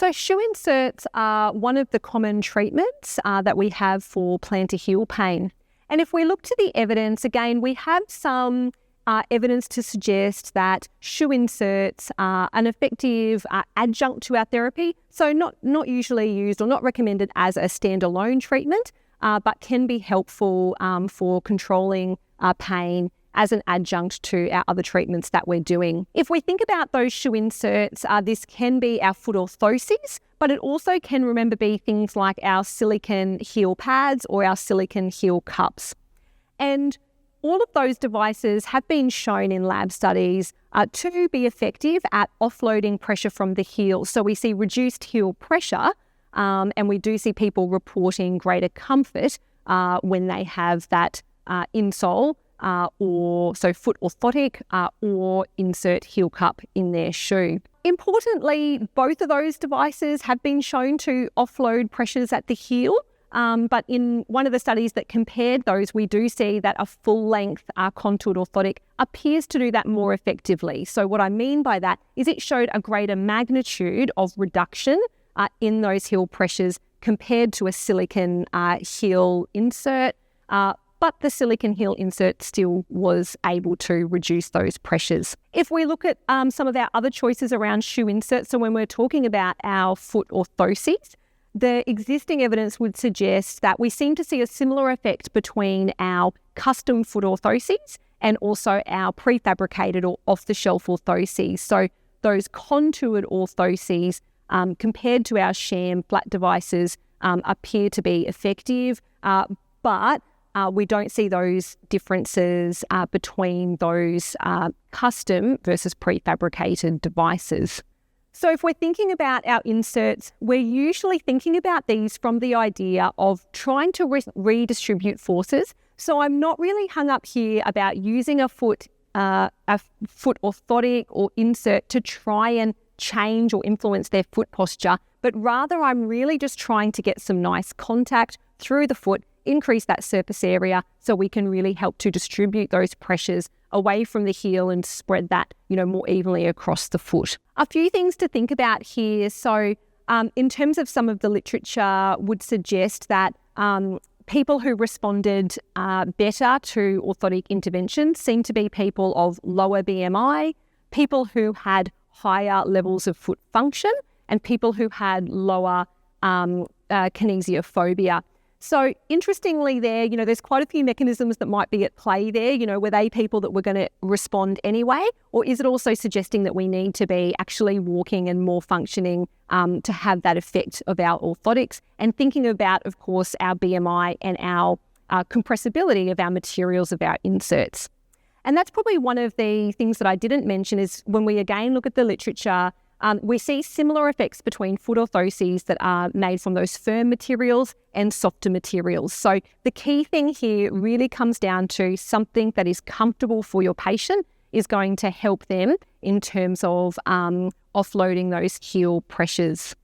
So shoe inserts are one of the common treatments that we have for plantar heel pain. And if we look to the evidence, again, we have some evidence to suggest that shoe inserts are an effective adjunct to our therapy. So not usually used or not recommended as a standalone treatment, but can be helpful for controlling pain as an adjunct to our other treatments that we're doing. If we think about those shoe inserts, this can be our foot orthoses, but it also can, remember, be things like our silicone heel pads or our silicone heel cups. And all of those devices have been shown in lab studies to be effective at offloading pressure from the heel. So we see reduced heel pressure, and we do see people reporting greater comfort when they have that insole or foot orthotic or insert heel cup in their shoe. Importantly, both of those devices have been shown to offload pressures at the heel, but in one of the studies that compared those, we do see that a full-length contoured orthotic appears to do that more effectively. So what I mean by that is it showed a greater magnitude of reduction in those heel pressures compared to a silicone heel insert, but the silicone heel insert still was able to reduce those pressures. If we look at some of our other choices around shoe inserts, so when we're talking about our foot orthoses, the existing evidence would suggest that we seem to see a similar effect between our custom foot orthoses and also our prefabricated or off-the-shelf orthoses. So those contoured orthoses compared to our sham flat devices appear to be effective, but we don't see those differences between those custom versus prefabricated devices. So if we're thinking about our inserts, we're usually thinking about these from the idea of trying to redistribute forces. So I'm not really hung up here about using a foot orthotic or insert to try and change or influence their foot posture, but rather I'm really just trying to get some nice contact through the foot, increase that surface area so we can really help to distribute those pressures away from the heel and spread that, more evenly across the foot. A few things to think about here. So in terms of some of the literature would suggest that people who responded better to orthotic intervention seem to be people of lower BMI, people who had higher levels of foot function, and people who had lower kinesiophobia. So interestingly there, there's quite a few mechanisms that might be at play there. Were they people that were going to respond anyway? Or is it also suggesting that we need to be actually walking and more functioning to have that effect of our orthotics? And thinking about, of course, our BMI and our compressibility of our materials of our inserts. And that's probably one of the things that I didn't mention is when we again look at the literature, we see similar effects between foot orthoses that are made from those firm materials and softer materials. So the key thing here really comes down to something that is comfortable for your patient is going to help them in terms of offloading those heel pressures.